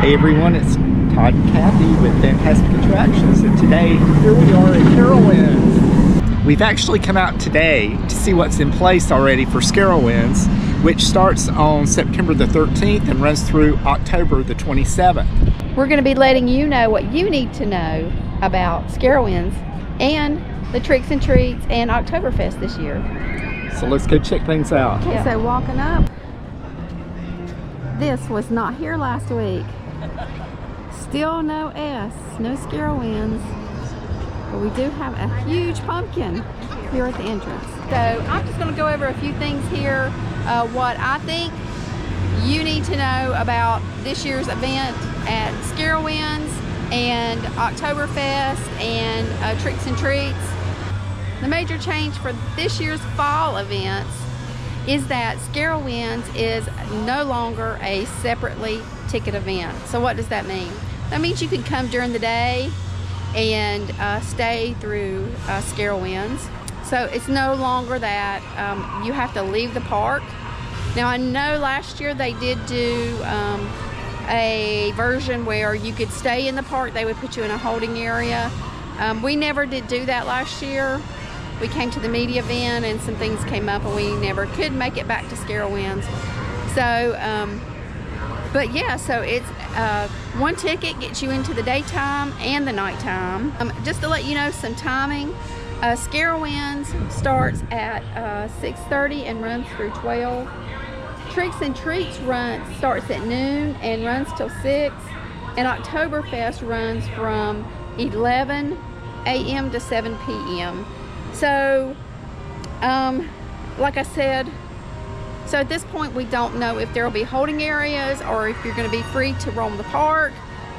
Hey everyone, it's Todd and Kathy with Fantastic Attractions, and today here we are at Carowinds. We've actually come out today to see what's in place already for Scarowinds, which starts on September the 13th and runs through October the 27th. We're going to be letting you know what you need to know about Scarowinds and the Tricks and Treats and Oktoberfest this year. So let's go check things out. Okay, so walking up, this was not here last week. Still no no Scarowinds, but we do have a huge pumpkin here at the entrance. So I'm just going to go over a few things here, what I think you need to know about this year's event at Scarowinds and Oktoberfest and Tricks and Treats. The major change for this year's fall events is that Scarowinds is no longer a separately ticketed event. So what does that mean? That means you can come during the day and stay through Scarowinds. So it's no longer that you have to leave the park. Now I know last year they did do a version where you could stay in the park. They would put you in a holding area. We never did do that last year. We came to the media event and some things came up and we never could make it back to Scarowinds. So, but yeah, so it's one ticket gets you into the daytime and the nighttime. Just to let you know some timing, Scarowinds starts at 6:30 and runs through 12. Tricks and Treats starts at noon and runs till 6. And Oktoberfest runs from 11 a.m. to 7 p.m. So, like I said, so at this point we don't know if there will be holding areas or if you're going to be free to roam the park,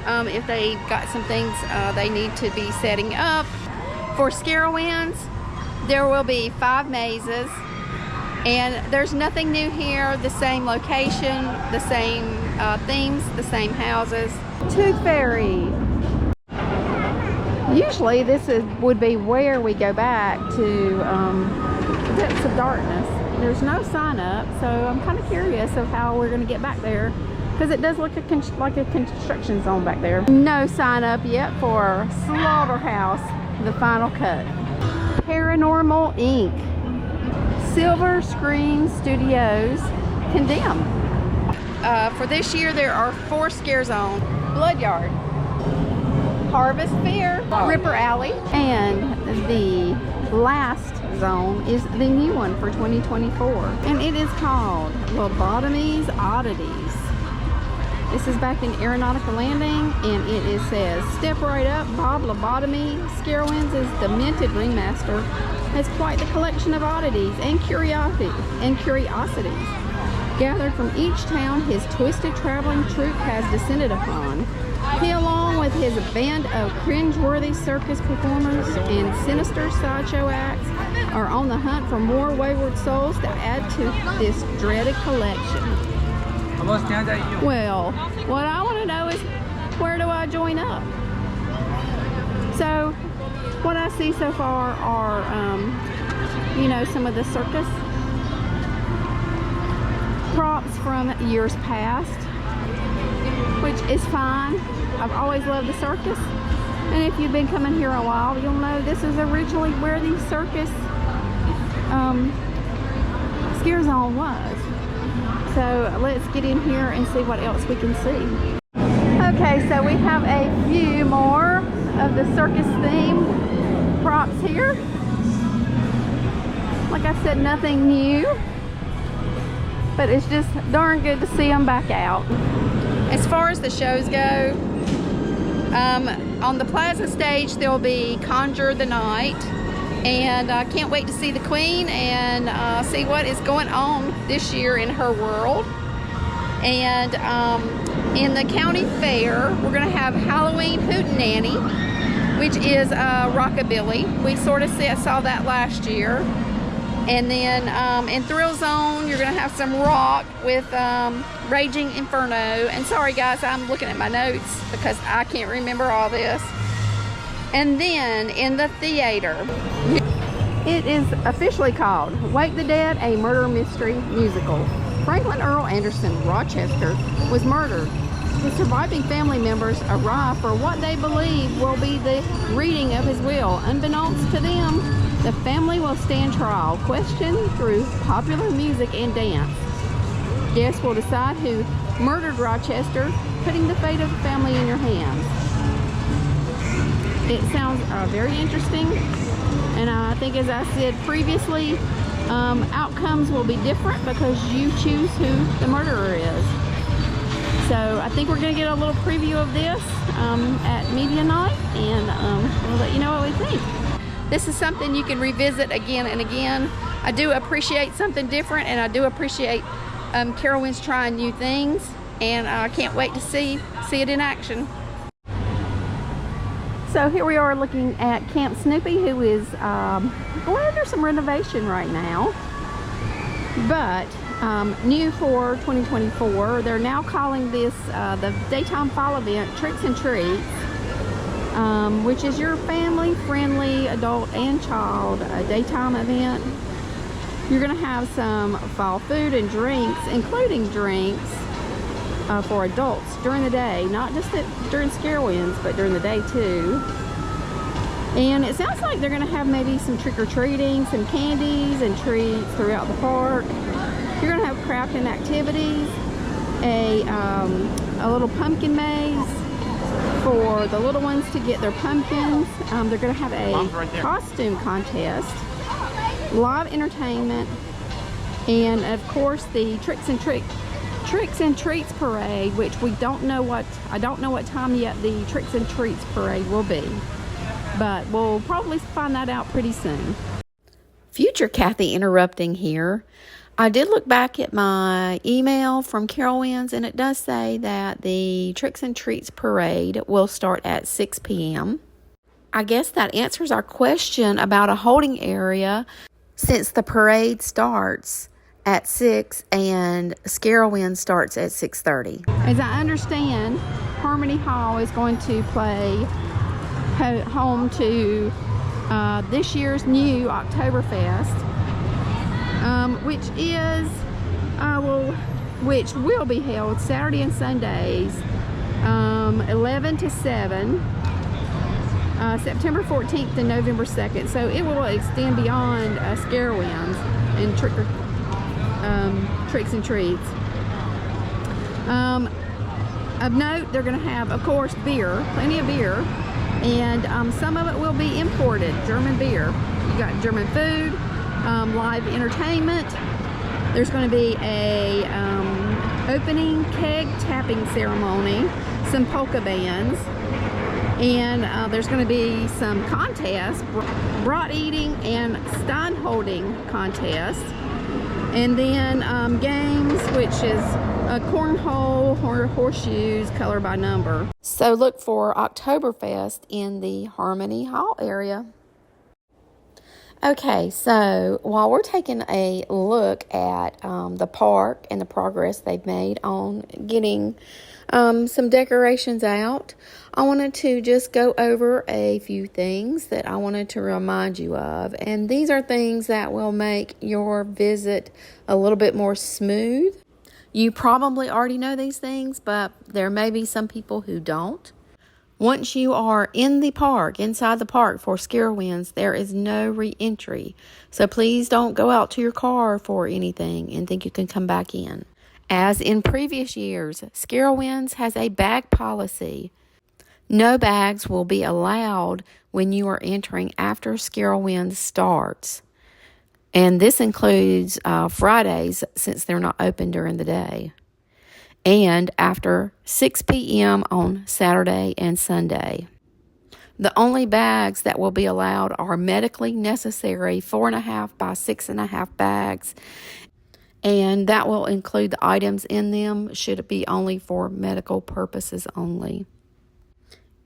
if they've got some things they need to be setting up. For Scarowinds, there will be 5 mazes, and there's nothing new here, the same location, the same themes, the same houses. Tooth Fairy. Usually this would be where we go back to the Depths of Darkness. There's no sign up, so I'm kind of curious of how we're going to get back there, because it does look like a construction zone back there. No sign up yet for Slaughterhouse, the final cut. Paranormal Inc. Silver Screen Studios Condemned. For this year there are 4 scare zones. Bloodyard, Harvest Fair, Ripper Alley, and the last zone is the new one for 2024, and it is called Lobotomy's Oddities. This is back in Aeronautica Landing, and it says, "Step right up, Bob Lobotomy. Scarowinds is the minted ringmaster, has quite the collection of oddities and curiosities gathered from each town his twisted traveling troupe has descended upon. He, along with his band of cringe-worthy circus performers and sinister sideshow acts, are on the hunt for more wayward souls to add to this dreaded collection." Well, what I want to know is, where do I join up? So, what I see so far are, you know, some of the circus props from years past, which is fine. I've always loved the circus, and if you've been coming here a while, you'll know this is originally where the circus scare zone was. So let's get in here and see what else we can see. Okay, so we have a few more of the circus themed props here. Like I said, nothing new, but it's just darn good to see them back out. As far as the shows go, on the Plaza stage there will be Conjure the Night, and I can't wait to see the Queen and see what is going on this year in her world. And in the county fair we're going to have Halloween Hootenanny, which is rockabilly. We sort of saw that last year. And then in Thrill Zone, you're going to have some rock with Raging Inferno. And sorry guys, I'm looking at my notes because I can't remember all this. And then in the theater, it is officially called Wake the Dead, a Murder Mystery Musical. Franklin Earl Anderson, Rochester, was murdered the surviving family members arrive for what they believe will be the reading of his will. Unbeknownst to them, the family will stand trial, questioned through popular music and dance. Guests will decide who murdered Rochester, putting the fate of the family in your hands. It sounds very interesting, and I think, as I said previously, outcomes will be different because you choose who the murderer is. So I think we're going to get a little preview of this at media night, and we'll let you know what we think. This is something you can revisit again and again. I do appreciate something different, and I do appreciate Carowinds trying new things, and I can't wait to see it in action. So here we are looking at Camp Snoopy, who is going under some renovation right now. But new for 2024, they're now calling this the daytime fall event Tricks and Treats, which is your family-friendly adult and child daytime event. You're going to have some fall food and drinks, including drinks for adults during the day, not just during Scarowinds, but during the day too. And it sounds like they're going to have maybe some trick-or-treating, some candies and treats throughout the park. You're going to have crafting activities, a little pumpkin maze for the little ones to get their pumpkins. They're going to have a costume contest, live entertainment, and of course the Tricks and Treats parade, which I don't know what time yet the Tricks and Treats parade will be, but we'll probably find that out pretty soon. Future Kathy interrupting here. I did look back at my email from Carowinds, and it does say that the Tricks and Treats parade will start at 6 p.m. I guess that answers our question about a holding area, since the parade starts at 6 and Scarowinds starts at 6:30. As I understand, Harmony Hall is going to play home to this year's new Oktoberfest, which will be held Saturday and Sundays, 11 to 7, September 14th to November 2nd. So it will extend beyond Scarowinds and Tricks and Treats. Of note, they're going to have, of course, beer, plenty of beer, and some of it will be imported, German beer. You got German food, live entertainment. There's going to be a opening keg tapping ceremony, some polka bands, and there's going to be some contests, brat eating and stein holding contests, and then games, which is a cornhole, horseshoes, color by number. So look for Oktoberfest in the Harmony Hall area. Okay, so while we're taking a look at the park and the progress they've made on getting some decorations out, I wanted to just go over a few things that I wanted to remind you of. And these are things that will make your visit a little bit more smooth. You probably already know these things, but there may be some people who don't. Once you are in the park, inside the park for Scarowinds, there is no re-entry. So please don't go out to your car for anything and think you can come back in. As in previous years, Scarowinds has a bag policy. No bags will be allowed when you are entering after Scarowinds starts. And this includes Fridays, since they're not open during the day, and after 6 p.m. on Saturday and Sunday. The only bags that will be allowed are medically necessary 4.5 by 6.5 bags, and that will include the items in them should it be only for medical purposes only.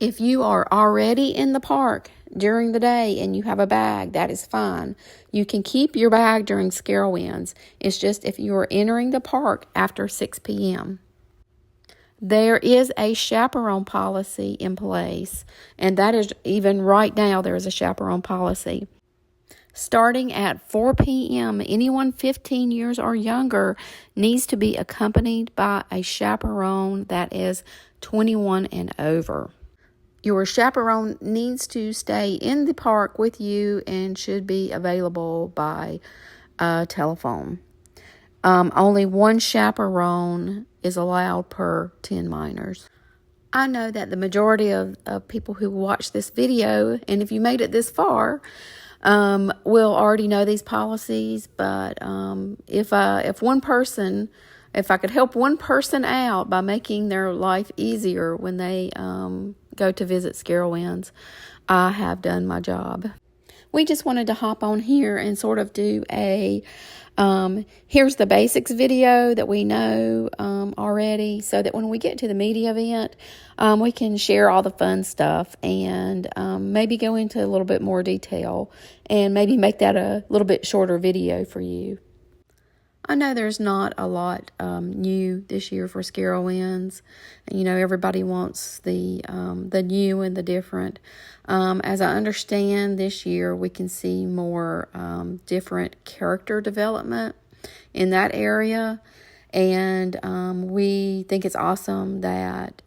If you are already in the park during the day and you have a bag, that is fine. You can keep your bag during Scarowinds. It's just if you are entering the park after 6 p.m. There is a chaperone policy in place, and that is even right now there is a chaperone policy. Starting at 4 p.m., anyone 15 years or younger needs to be accompanied by a chaperone that is 21 and over. Your chaperone needs to stay in the park with you and should be available by telephone. Only one chaperone is allowed per 10 minors. I know that the majority of people who watch this video, and if you made it this far, will already know these policies. But if I could help one person out by making their life easier when they go to visit Scarowinds, I have done my job. We just wanted to hop on here and sort of do a here's the basics video that we know already, so that when we get to the media event, we can share all the fun stuff and maybe go into a little bit more detail and maybe make that a little bit shorter video for you. I know there's not a lot new this year for Scarowinds. You know, everybody wants the new and the different. As I understand, this year we can see more different character development in that area. And we think it's awesome that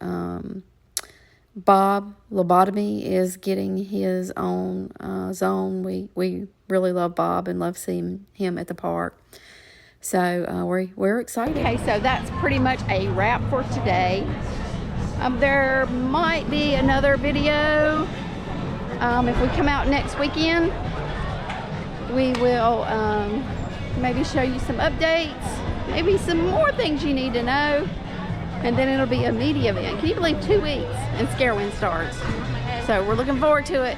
Bob Lobotomy is getting his own zone. We really love Bob and love seeing him at the park. So we're excited. Okay, so that's pretty much a wrap for today. There might be another video if we come out next weekend. We will maybe show you some updates, maybe some more things you need to know, and then it'll be a media event. Can you believe 2 weeks and Scarowinds starts? So we're looking forward to it.